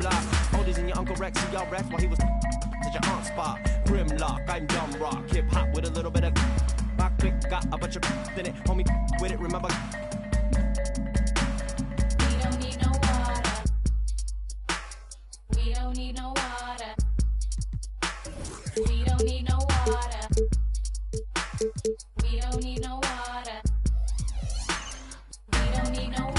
block. Oldies in your Uncle Rex, who y'all ref while he was at your aunt's spot. Grimlock, I'm dumb rock. Hip hop with a little bit of rock quick. Got a bunch of in it. Homie with it, remember. We don't need no water. We don't need no water. We don't need no water. We don't need no water. We don't need no water.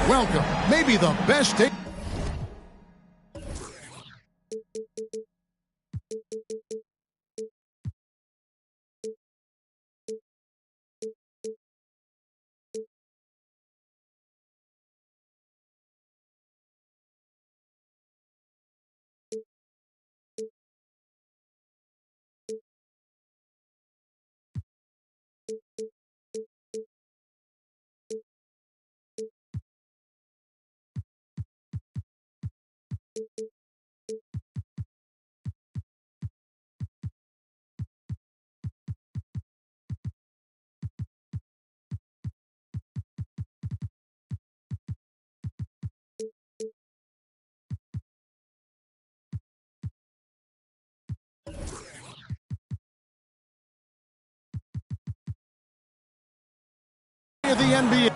Welcome, maybe the best day. Of the NBA.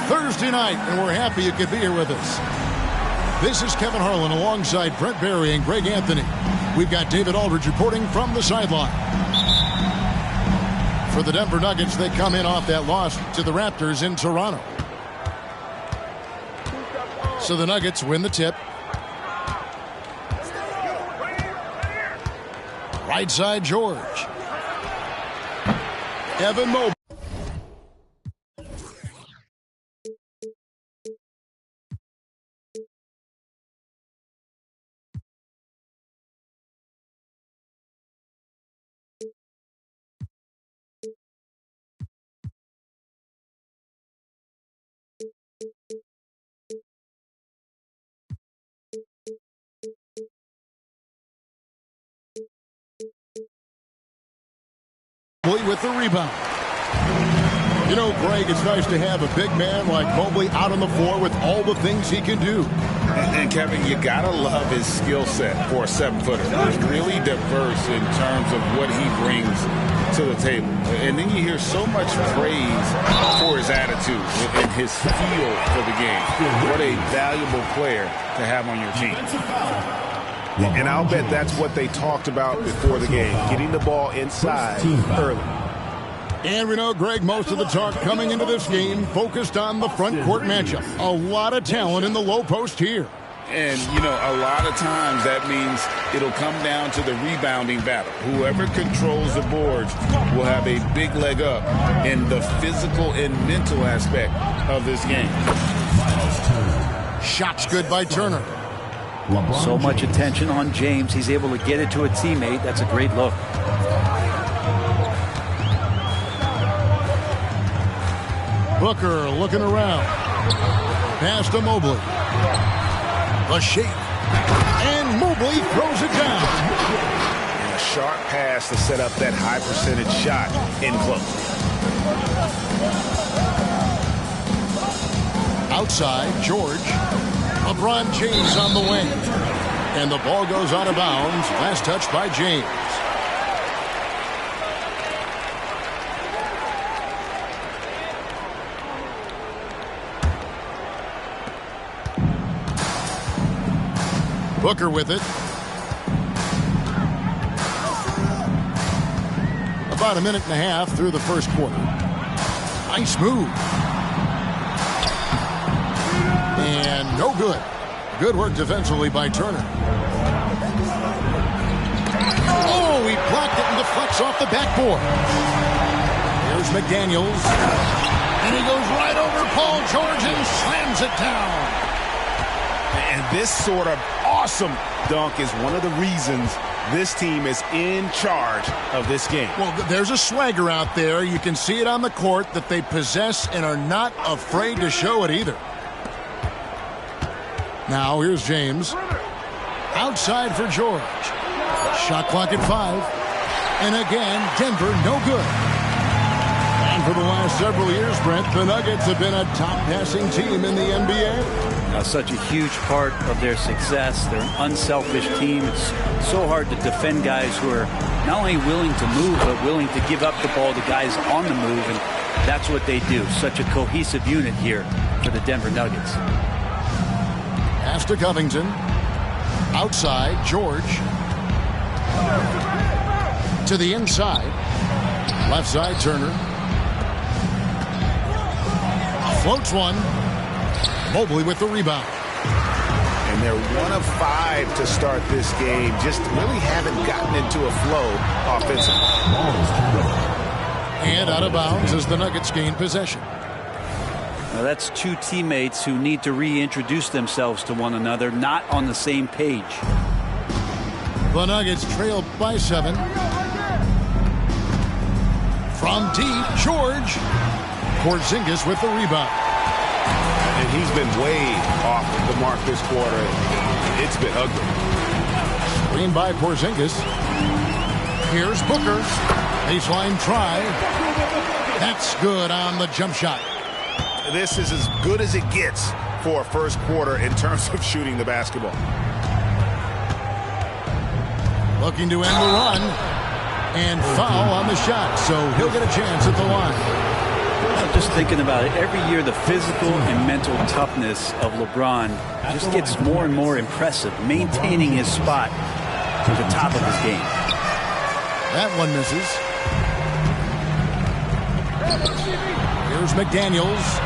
Thursday night, and we're happy you could be here with us. This is Kevin Harlan alongside Brent Barry and Greg Anthony. We've got David Aldridge reporting from the sideline. For the Denver Nuggets, they come in off that loss to the Raptors in Toronto. So the Nuggets win the tip. Right side, George. Evan Mobley. With the rebound. You know, Greg, it's nice to have a big man like Mobley out on the floor with all the things he can do. And Kevin, you gotta love his skill set for a 7-footer. He's really diverse in terms of what he brings to the table. And then you hear so much praise for his attitude and his feel for the game. What a valuable player to have on your team. And I'll bet that's what they talked about before the game, getting the ball inside early. And we know, Greg, most of the talk coming into this game focused on the front court matchup. A lot of talent in the low post here. And, you know, a lot of times that means it'll come down to the rebounding battle. Whoever controls the boards will have a big leg up in the physical and mental aspect of this game. Shots good by Turner. So much attention on James. He's able to get it to a teammate. That's a great look. Booker looking around. Pass to Mobley. The shake. And Mobley throws it down. And a sharp pass to set up that high percentage shot in close. Outside, George. LeBron James on the wing. And the ball goes out of bounds. Last touch by James. Booker with it. About a minute and a half through the first quarter. Nice move. And no good. Good work defensively by Turner. Oh, he blocked it and deflects off the backboard. Here's McDaniels. And he goes right over Paul George and slams it down. And this sort of awesome dunk is one of the reasons this team is in charge of this game. Well, there's a swagger out there. You can see it on the court that they possess and are not afraid to show it either. Now here's James. Outside for George. Shot clock at 5. And again, Denver no good. And for the last several years, Brent, the Nuggets have been a top passing team in the NBA. Such a huge part of their success. They're an unselfish team. It's so hard to defend guys who are not only willing to move, but willing to give up the ball to guys on the move. And that's what they do. Such a cohesive unit here for the Denver Nuggets. Pass to Covington. Outside, George. To the inside. Left side, Turner. Floats one. Mobley with the rebound. And they're 1 of 5 to start this game. Just really haven't gotten into a flow offensively. And out of bounds as the Nuggets gain possession. Now that's two teammates who need to reintroduce themselves to one another, not on the same page. The Nuggets trail by 7. From deep, George. Porzingis with the rebound. And he's been way off the mark this quarter. It's been ugly. Screen by Porzingis. Here's Booker. Baseline try. That's good on the jump shot. This is as good as it gets for a first quarter in terms of shooting the basketball. Looking to end the run. And foul on the shot, so he'll get a chance at the line. Just thinking about it, every year the physical and mental toughness of LeBron just gets more and more impressive, maintaining his spot to the top of his game. That one misses. Here's McDaniels.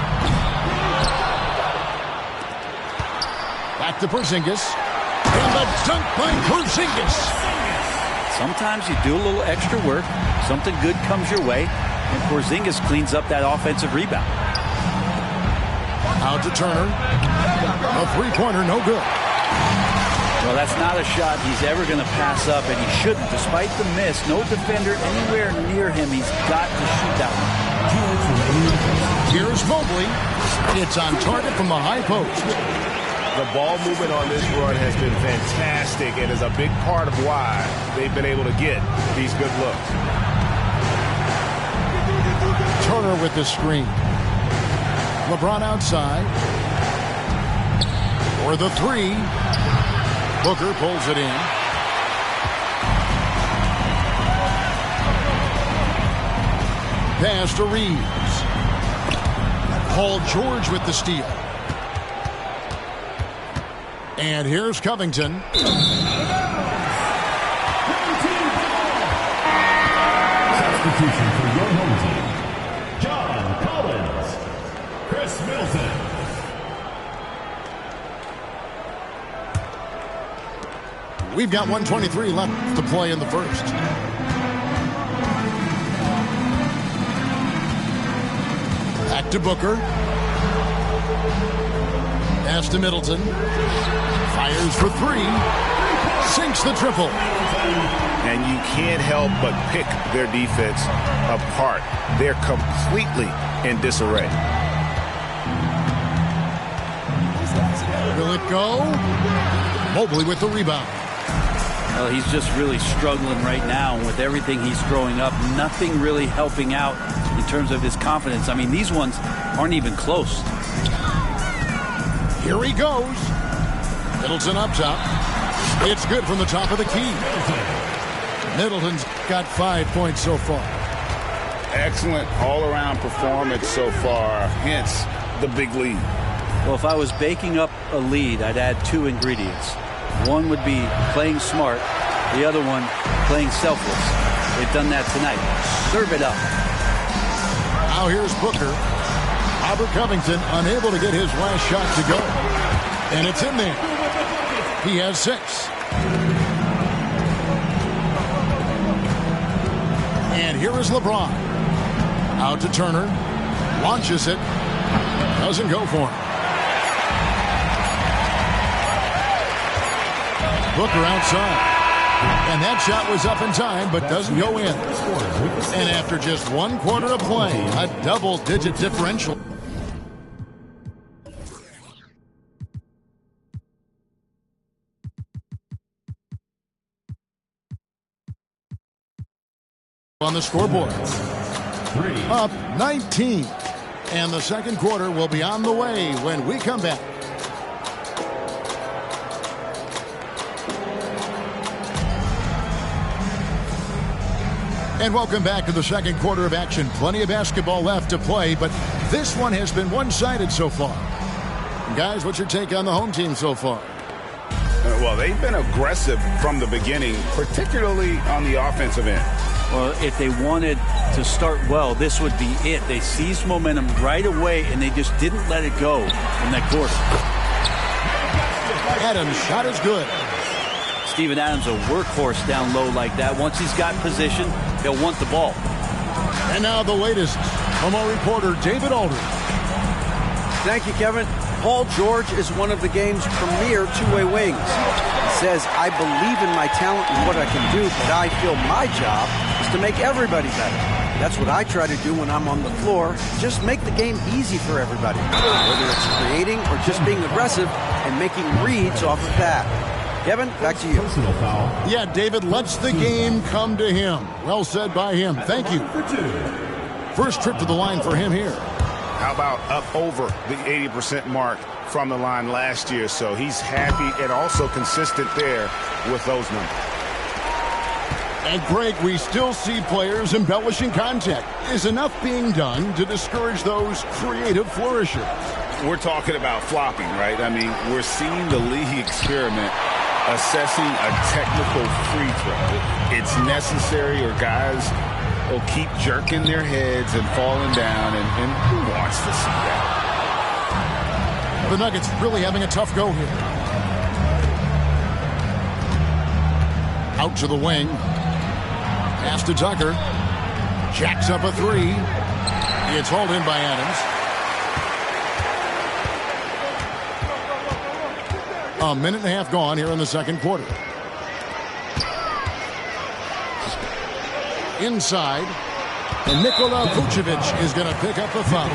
Back to Porzingis. And the dunk by Porzingis. Sometimes you do a little extra work. Something good comes your way. And Porzingis cleans up that offensive rebound. Out to Turner. A three-pointer, no good. Well, that's not a shot he's ever going to pass up, and he shouldn't. Despite the miss, no defender anywhere near him. He's got to shoot that one. Here's Mobley. It's on target from the high post. The ball movement on this run has been fantastic and is a big part of why they've been able to get these good looks. Turner with the screen. LeBron outside. For the three. Booker pulls it in. Pass to Reeves. Paul George with the steal. And here's Covington. Substitution for your home team. John Collins. Chris Middleton. We've got 1:23 left to play in the first. Back to Booker. Pass to Middleton. Fires for three. Sinks the triple. And you can't help but pick their defense apart. They're completely in disarray. Will it go? Mobley with the rebound. Well, he's just really struggling right now. And with everything he's throwing up, nothing really helping out in terms of his confidence. I mean, these ones aren't even close. Here he goes. Middleton up top. It's good from the top of the key. Middleton's got 5 points so far. Excellent all-around performance so far, hence the big lead. Well, if I was baking up a lead, I'd add two ingredients. One would be playing smart. The other one, playing selfless. They've done that tonight. Serve it up. Now here's Booker. Robert Covington unable to get his last shot to go. And it's in there. He has 6. And here is LeBron. Out to Turner. Launches it. Doesn't go for him. Booker outside. And that shot was up in time, but doesn't go in. And after just 1 quarter of play, a double-digit differential. On the scoreboard. Up 19. And the second quarter will be on the way when we come back. And welcome back to the second quarter of action. Plenty of basketball left to play, but this one has been one-sided so far. Guys, what's your take on the home team so far? Well, they've been aggressive from the beginning, particularly on the offensive end. Well, if they wanted to start well, this would be it. They seized momentum right away, and they just didn't let it go in that quarter. Adams' shot is good. Steven Adams, a workhorse down low like that. Once he's got position, he'll want the ball. And now the latest from our reporter, David Aldridge. Thank you, Kevin. Paul George is one of the game's premier two-way wings. He says, I believe in my talent and what I can do, but I feel my job is to make everybody better. That's what I try to do when I'm on the floor. Just make the game easy for everybody, whether it's creating or just being aggressive and making reads off of that. Kevin, back to you. Yeah, David lets the game come to him. Well said by him. Thank you. First trip to the line for him here. How about up over the 80% mark from the line last year? So he's happy and also consistent there with those numbers. And Greg, we still see players embellishing contact. Is enough being done to discourage those creative flourishes? We're talking about flopping, right? I mean, we're seeing the league experiment assessing a technical free throw. It's necessary or guys will keep jerking their heads and falling down, and who wants to see that? The Nuggets really having a tough go here. Out to the wing. Pass to Tucker. Jacks up a three. It's hauled in by Adams. A minute and a half gone here in the second quarter. Inside. And Nikola Vucevic is going to pick up the foul.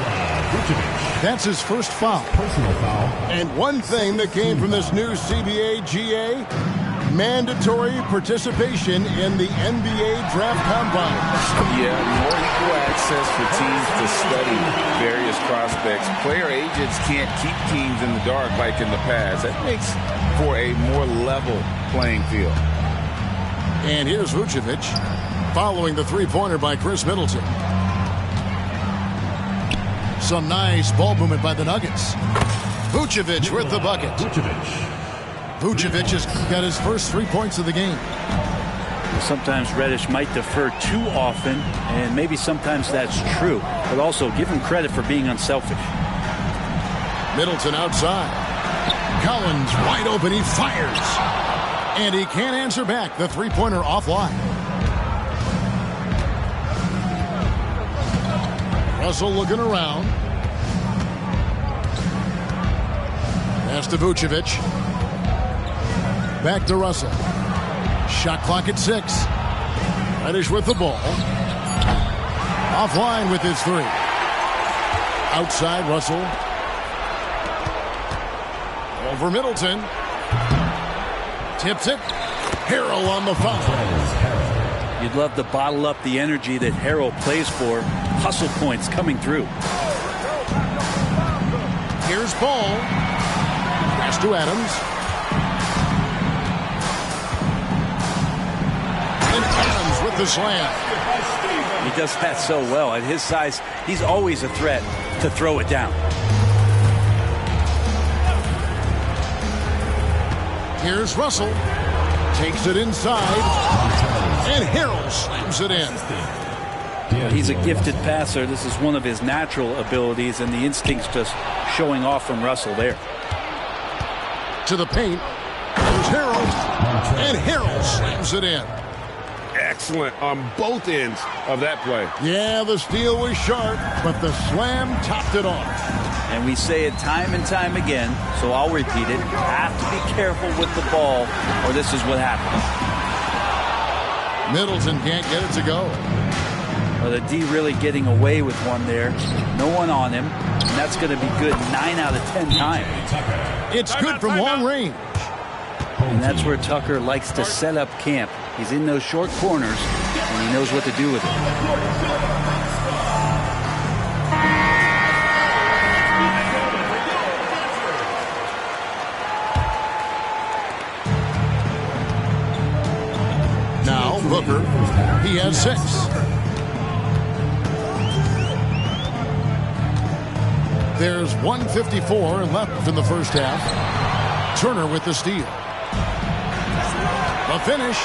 That's his first foul. Personal foul. And one thing that came from this new CBA GA, mandatory participation in the NBA Draft Combine. Yeah, more equal access for teams to study various prospects. Player agents can't keep teams in the dark like in the past. That makes for a more level playing field. And here's Vucevic following the three-pointer by Chris Middleton. Some nice ball movement by the Nuggets. Vucevic with the bucket. Vucevic has got his first 3 points of the game. Sometimes Reddish might defer too often, and maybe sometimes that's true. But also give him credit for being unselfish. Middleton outside. Collins wide open. He fires. And he can't answer back. The three-pointer offline. Russell looking around. Pass to Vucevic. Back to Russell. Shot clock at 6. Reddish with the ball. Offline with his three. Outside Russell. Over Middleton. Tips it. Harrell on the foul. You'd love to bottle up the energy that Harrell plays for. Hustle points coming through. Here's Ball. Pass to Adams. And Adams with the slam. He does that so well. At his size, he's always a threat to throw it down. Here's Russell. Takes it inside. And Harrell slams it in. He's a gifted passer. This is one of his natural abilities, and the instinct's just showing off from Russell there. To the paint. Here's Harrell. And Harrell slams it in. Excellent on both ends of that play. Yeah, the steal was sharp, but the slam topped it off. And we say it time and time again, so I'll repeat it. Have to be careful with the ball, or this is what happens. Middleton can't get it to go. Well, the D really getting away with one there. No one on him, and that's going to be good 9 out of 10 times. It's good from long range. And that's where Tucker likes to set up camp. He's in those short corners, and he knows what to do with it. Now, Booker, he has 6. There's 1:54 left in the first half. Turner with the steal. The finish.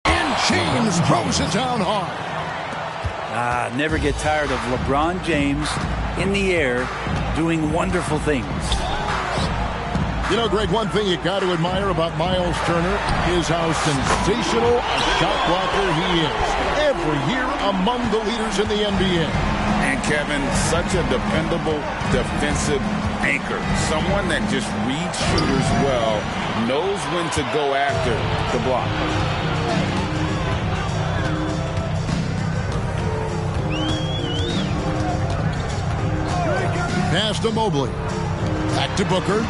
And James throws it down hard. Never get tired of LeBron James in the air doing wonderful things. You know, Greg, one thing you got to admire about Miles Turner is how sensational a shot blocker he is. Every year among the leaders in the NBA. And Kevin, such a dependable defensive anchor. Someone that just reads shooters well, knows when to go after the block. Pass to Mobley. Back to Booker.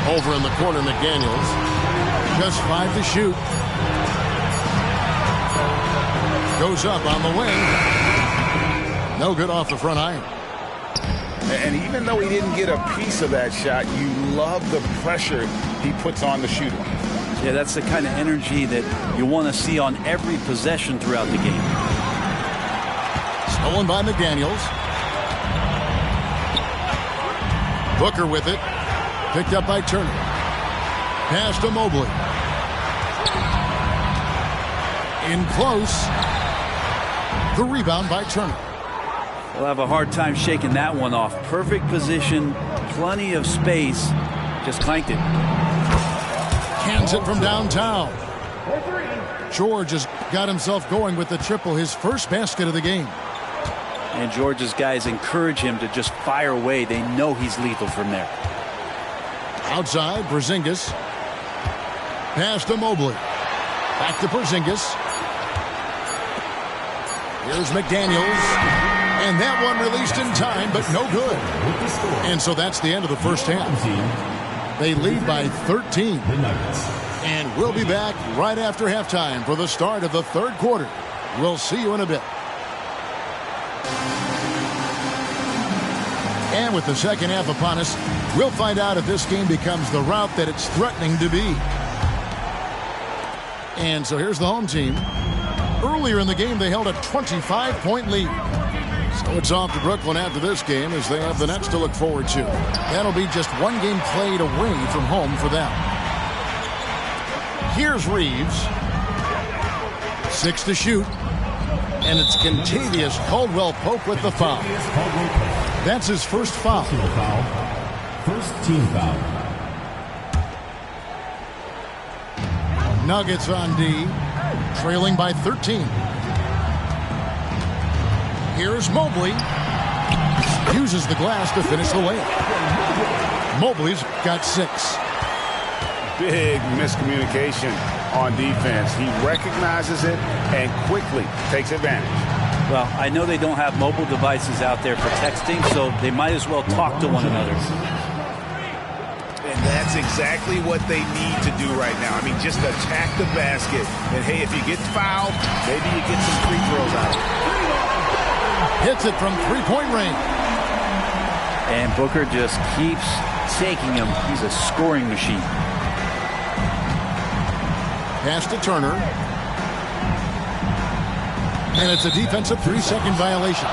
Over in the corner, McDaniels. Just 5 to shoot. Goes up on the wing. No good off the front iron. And even though he didn't get a piece of that shot, you love the pressure he puts on the shooter. Yeah, that's the kind of energy that you want to see on every possession throughout the game. Stolen by McDaniels. Booker with it. Picked up by Turner. Pass to Mobley. In close. The rebound by Turner. They'll have a hard time shaking that one off. Perfect position, plenty of space. Just clanked it. Cans it from downtown. George has got himself going with the triple, his first basket of the game. And George's guys encourage him to just fire away. They know he's lethal from there. Outside, Porzingis. Pass to Mobley. Back to Porzingis. Here's McDaniels. And that one released in time, but no good. And so that's the end of the first half. They lead by 13. And we'll be back right after halftime for the start of the third quarter. We'll see you in a bit. And with the second half upon us, we'll find out if this game becomes the route that it's threatening to be. And so here's the home team. Earlier in the game, they held a 25-point lead. So it's off to Brooklyn after this game as they have the Nets to look forward to. That'll be just one game played away from home for them. Here's Reeves. 6 to shoot. And it's Kentavious Caldwell-Pope with the foul. That's his first foul. First team foul. Nuggets on D, trailing by 13. Here's Mobley. Uses the glass to finish the layup. Mobley's got 6. Big miscommunication on defense. He recognizes it and quickly takes advantage. Well, I know they don't have mobile devices out there for texting, so they might as well talk to one another. And that's exactly what they need to do right now. I mean, just attack the basket. And, hey, if you get fouled, maybe you get some free throws out of it. Hits it from three-point range. And Booker just keeps taking him. He's a scoring machine. Pass to Turner. And it's a defensive 3-second violation.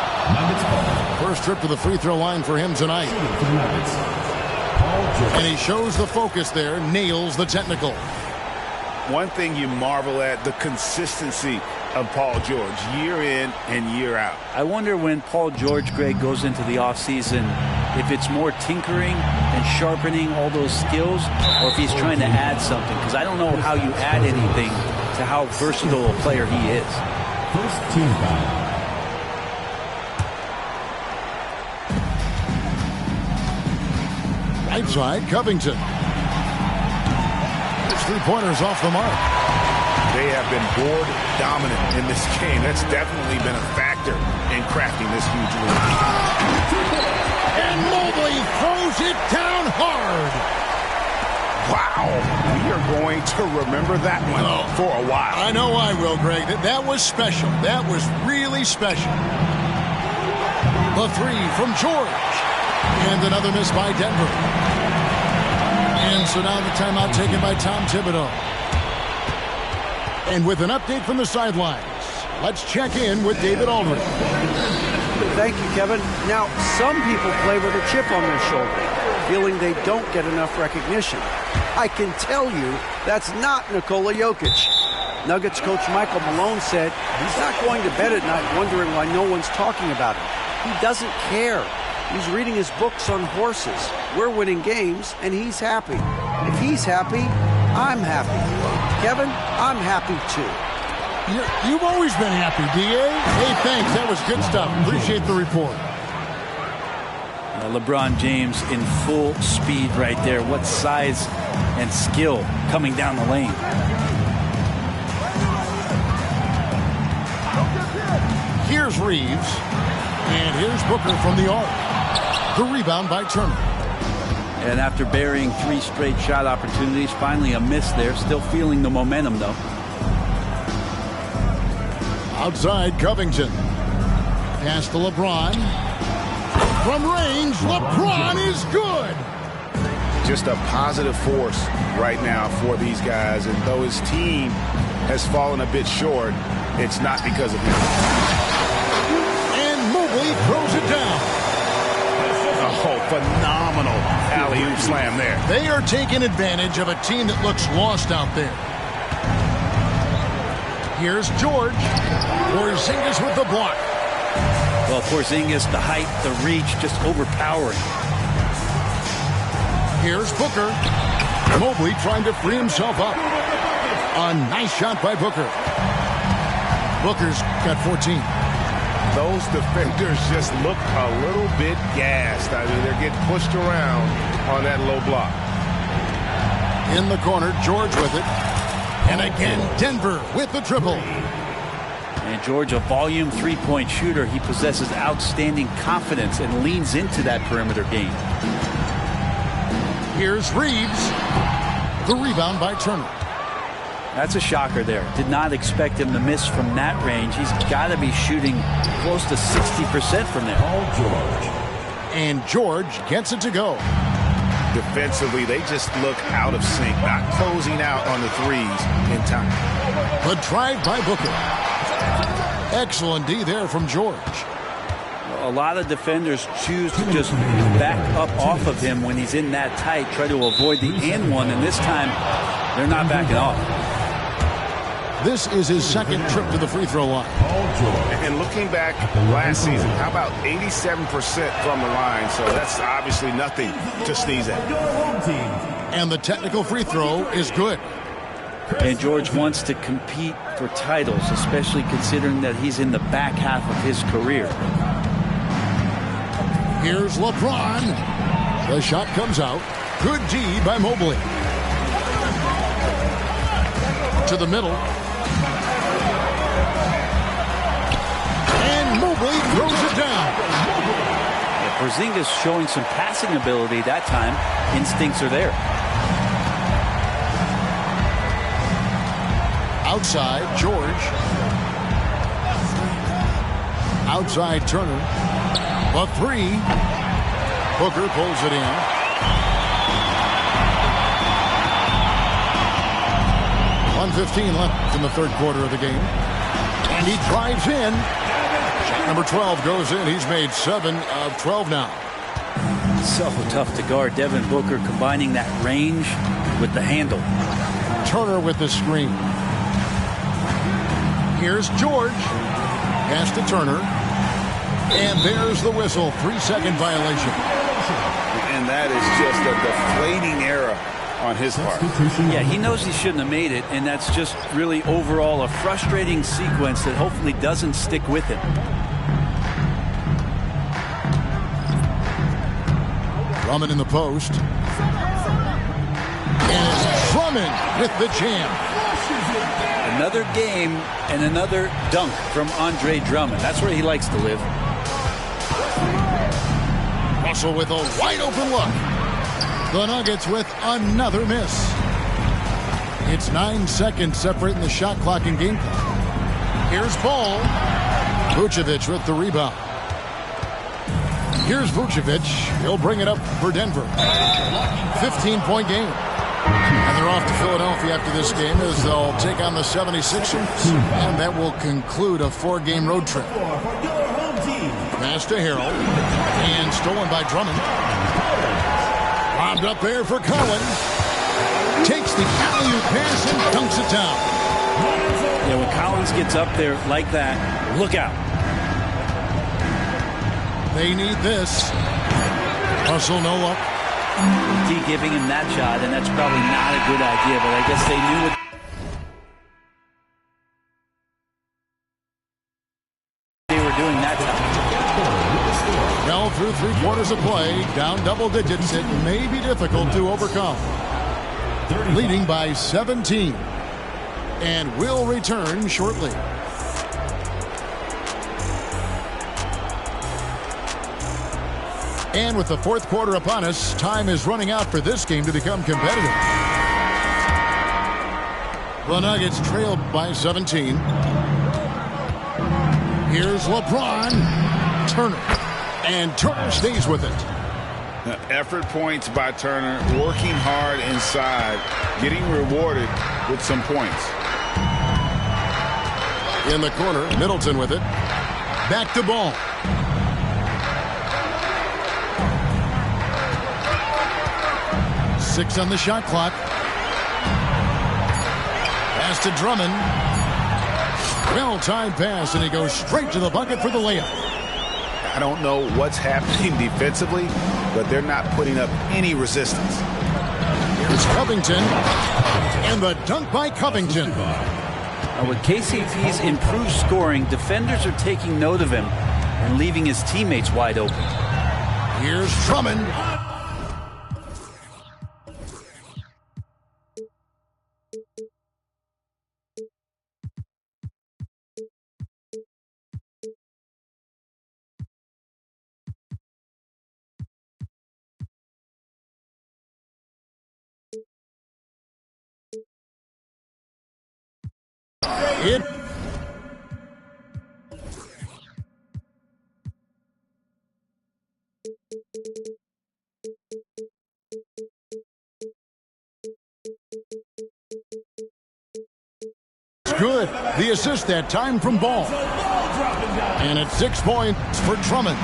First trip to the free throw line for him tonight. And he shows the focus there, nails the technical. One thing you marvel at, the consistency of Paul George, year in and year out. I wonder when Paul George, Greg, goes into the offseason, if it's more tinkering and sharpening all those skills, or if he's trying to add something. Because I don't know how you add anything to how versatile a player he is. First team foul. Right side, Covington. His three-pointer's off the mark. They have been board dominant in this game. That's definitely been a factor in crafting this huge lead. And Mobley throws it down hard. Wow. We are going to remember that one for a while. I know I will, Greg. That was special. That was really special. The three from George. And another miss by Denver. And so now the timeout taken by Tom Thibodeau. And with an update from the sidelines, let's check in with David Aldridge. Thank you, Kevin. Now, some people play with a chip on their shoulder, feeling they don't get enough recognition. I can tell you that's not Nikola Jokic. Nuggets coach Michael Malone said he's not going to bed at night wondering why no one's talking about him. He doesn't care. He's reading his books on horses. We're winning games, and he's happy. If he's happy, I'm happy. Kevin, I'm happy too. You've always been happy, D.A. Hey, thanks. That was good stuff. Appreciate the report. LeBron James in full speed right there. What size and skill coming down the lane. Here's Reeves. And here's Booker from the arc. The rebound by Turner. And after burying 3 straight shot opportunities, finally a miss there. Still feeling the momentum, though. Outside, Covington. Pass to LeBron. From range, LeBron is good. Just a positive force right now for these guys. And though his team has fallen a bit short, it's not because of him. And Mobley throws it down. Oh, phenomenal alley-oop slam there. They are taking advantage of a team that looks lost out there. Here's George. Porzingis with the block. Well, Porzingis, the height, the reach, just overpowering. Here's Booker. Mobley trying to free himself up. A nice shot by Booker. Booker's got 14. Those defenders just look a little bit gassed. I mean, they're getting pushed around on that low block. In the corner, George with it. And again, Denver with the triple. And George, a volume three-point shooter. He possesses outstanding confidence and leans into that perimeter game. Here's Reeves. The rebound by Turner. That's a shocker there. Did not expect him to miss from that range. He's got to be shooting close to 60% from there. Paul George. And George gets it to go. Defensively, they just look out of sync, not closing out on the threes in time. The drive by Booker. Excellent D there from George. A lot of defenders choose to just back up off of him when he's in that tight, try to avoid the and one, and this time they're not backing off. This is his second trip to the free throw line. And looking back last season, how about 87% from the line? So that's obviously nothing to sneeze at. And the technical free throw is good. And George wants to compete for titles, especially considering that he's in the back half of his career. Here's LeBron. The shot comes out. Good D by Mobley. To the middle. And Mobley throws it down. Yeah, Porzingis showing some passing ability that time. Instincts are there. Outside, George. Outside, Turner. A three. Booker pulls it in. .115 left in the third quarter of the game. And he drives in. Shot number 12 goes in. He's made 7 of 12 now. So tough to guard. Devin Booker combining that range with the handle. Turner with the screen. Here's George. Pass to Turner. And there's the whistle. 3-second violation. And that is just a deflating error on his part. Yeah, he knows he shouldn't have made it, and that's just really overall a frustrating sequence that hopefully doesn't stick with him. Drummond in the post. And it's Drummond with the jam. Another game and another dunk from Andre Drummond. That's where he likes to live. Russell with a wide open look. The Nuggets with another miss. It's 9 seconds separating the shot clock and game clock. Here's Ball. Vucevic with the rebound. Here's Vucevic. He'll bring it up for Denver. 15-point game. And they're off to Philadelphia after this game as they'll take on the 76ers. And that will conclude a 4-game road trip. Pass to Harrell. And stolen by Drummond. Lobbed up there for Collins. Takes the alley-oop pass and dunks it down. Yeah, when Collins gets up there like that, look out. They need this. Russell no look. D giving him that shot, and that's probably not a good idea, but I guess they knew what they were doing that time. Well, through 3 quarters of play, down double digits, it may be difficult to overcome. Leading by 17. And will return shortly. And with the fourth quarter upon us, time is running out for this game to become competitive. The Nuggets trailed by 17. Here's LeBron. Turner. And Turner stays with it. Effort points by Turner, working hard inside, getting rewarded with some points. In the corner, Middleton with it. Back to Ball. Six on the shot clock. Pass to Drummond. Well-timed pass, and he goes straight to the bucket for the layup. I don't know what's happening defensively, but they're not putting up any resistance. Here's Covington, and the dunk by Covington. Now with KCP's improved scoring, defenders are taking note of him and leaving his teammates wide open. Here's Drummond. It good. The assist that time from Ball. And it's 6 points for Drummond.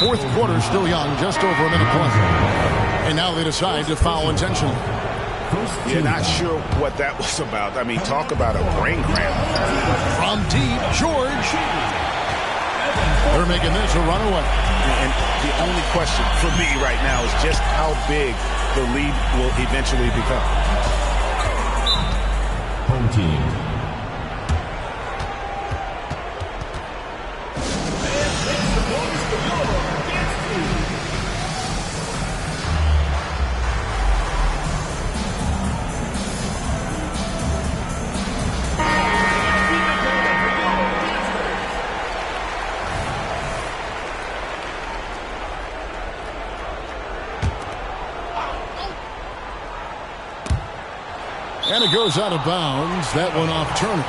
Fourth quarter still young, just over a minute plus. And now they decide to foul intentionally. You're not sure what that was about. I mean, talk about a brain cramp. From deep, George. They're making this a runaway. And the only question for me right now is just how big the lead will eventually become. Home team. And it goes out of bounds. That one off Turner.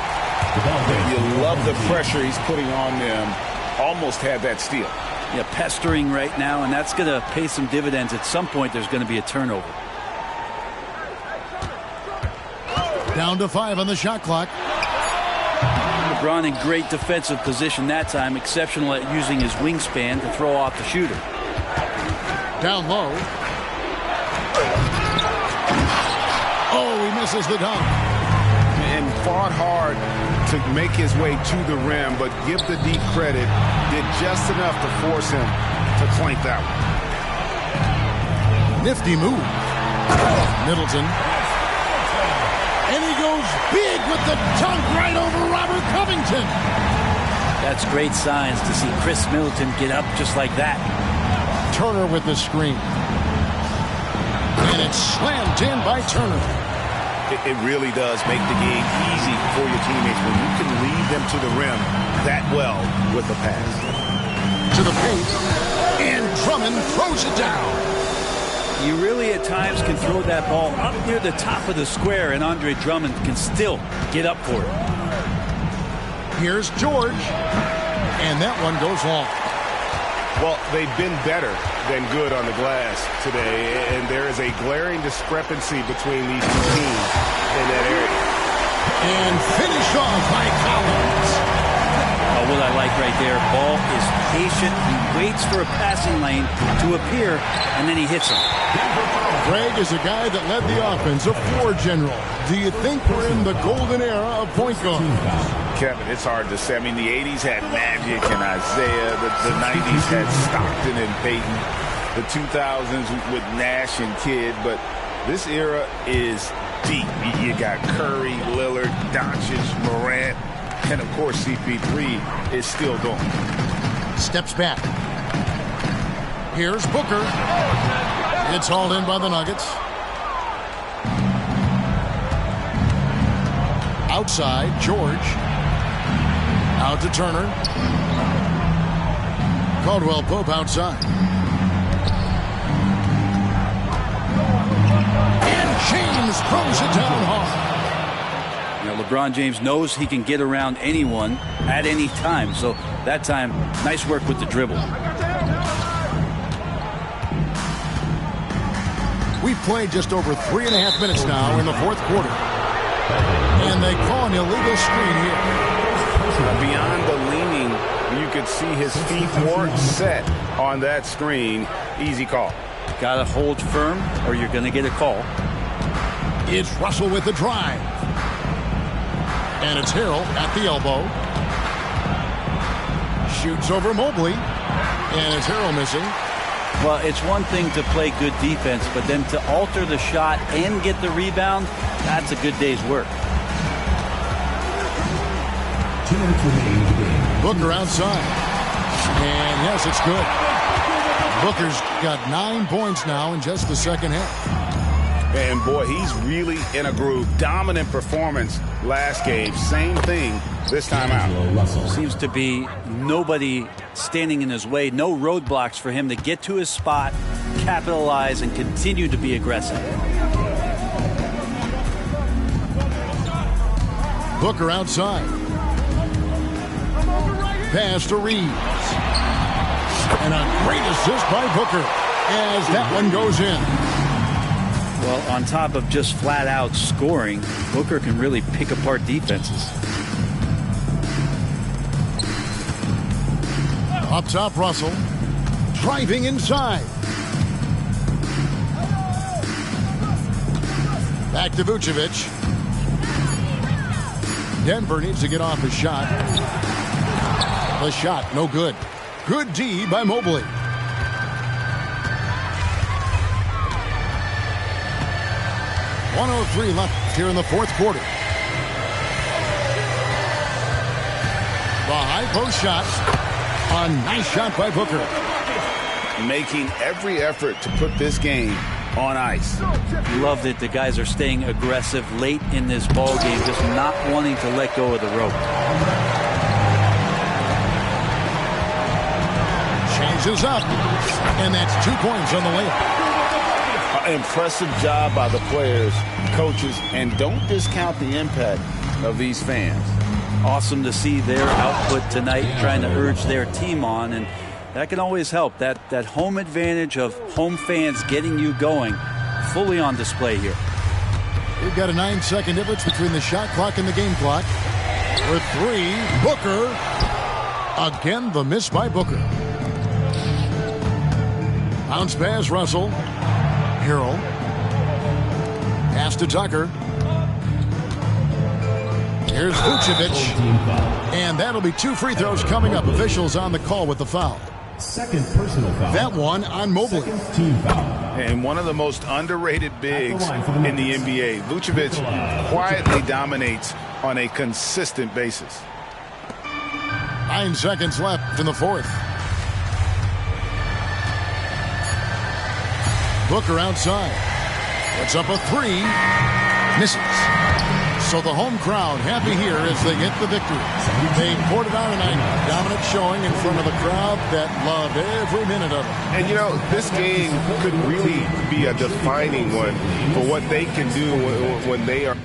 You love the pressure he's putting on them. Almost had that steal. Yeah, pestering right now, and that's going to pay some dividends. At some point, there's going to be a turnover. Down to 5 on the shot clock. LeBron in great defensive position that time. Exceptional at using his wingspan to throw off the shooter. Down low. Oh, he misses the dunk. And fought hard to make his way to the rim, but give the deep credit, did just enough to force him to clank that one. Nifty move. Middleton. And he goes big with the dunk right over Robert Covington. That's great signs to see Chris Middleton get up just like that. Turner with the screen. And it's slammed in by Turner. It really does make the game easy for your teammates when you can lead them to the rim that well with a pass. To the paint, and Drummond throws it down. You really at times can throw that ball up near the top of the square, and Andre Drummond can still get up for it. Here's George, and that one goes long. Well, they've been better than good on the glass today, and there is a glaring discrepancy between these two teams in that area. And finished off by Collins. Oh, what I like right there, Ball is patient. He waits for a passing lane to appear, and then he hits him. Greg is a guy that led the offense, a floor general. Do you think we're in the golden era of point guard? Kevin, it's hard to say. I mean, the 80s had Magic and Isaiah. The 90s had Stockton and Peyton. The 2000s with Nash and Kidd. But this era is deep. You got Curry, Lillard, Doncic, Morant, and, of course, CP3 is still going. Steps back. Here's Booker. It's hauled in by the Nuggets. Outside, George. Out to Turner. Caldwell Pope outside. And James throws it down hard. Now, LeBron James knows he can get around anyone at any time. So that time, nice work with the dribble. We've played just over 3.5 minutes now in the fourth quarter. And they call an illegal screen here. Beyond the leaning, you could see his feet weren't set on that screen. Easy call. Got to hold firm or you're going to get a call. It's Russell with the drive. And it's Harrell at the elbow. Shoots over Mobley. And it's Harrell missing. Well, it's one thing to play good defense, but then to alter the shot and get the rebound, that's a good day's work. 2 minutes remaining in the game. Booker outside. And yes, it's good. Booker's got 9 points now in just the second half. And boy, he's really in a groove. Dominant performance last game. Same thing this time out. Seems to be nobody standing in his way. No roadblocks for him to get to his spot, capitalize, and continue to be aggressive. Booker outside. Pass to Reeves. And a great assist by Booker as that one goes in. Well, on top of just flat-out scoring, Booker can really pick apart defenses. Up top, Russell. Driving inside. Back to Vucevic. Denver needs to get off his shot. The shot, no good. Good D by Mobley. .103 left here in the fourth quarter. The high post shot. A nice shot by Booker. Making every effort to put this game on ice. Love that the guys are staying aggressive late in this ball game, just not wanting to let go of the rope. Changes up. And that's 2 points on the layup. Impressive job by the players, coaches, and don't discount the impact of these fans. Awesome to see their output tonight, trying to urge their team on, and that can always help. That home advantage of home fans getting you going, fully on display here. We've got a 9-second difference between the shot clock and the game clock. For 3, Booker. Again, the miss by Booker. Bounce pass, Russell. Harrell. Pass to Tucker. Here's Vucevic. And that'll be 2 free throws coming up. Officials on the call with the foul. Second personal foul. That one on Mobley. Second team foul. And one of the most underrated bigs in the NBA. Vucevic quietly dominates on a consistent basis. 9 seconds left in the fourth. Booker outside. Puts up a 3. Misses. So the home crowd happy here as they get the victory. They poured it on tonight. Dominant showing in front of the crowd that loved every minute of it. And, you know, this game could really be a defining one for what they can do when they are.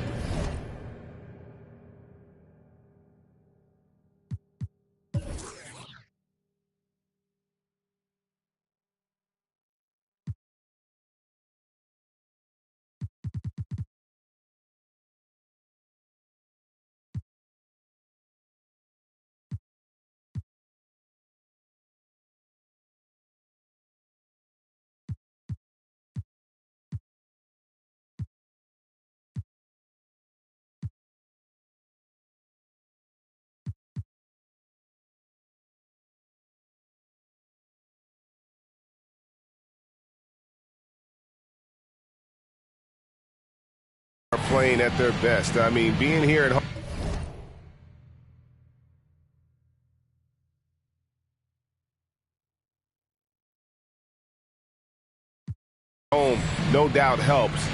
Playing at their best. I mean, being here at home no doubt helps.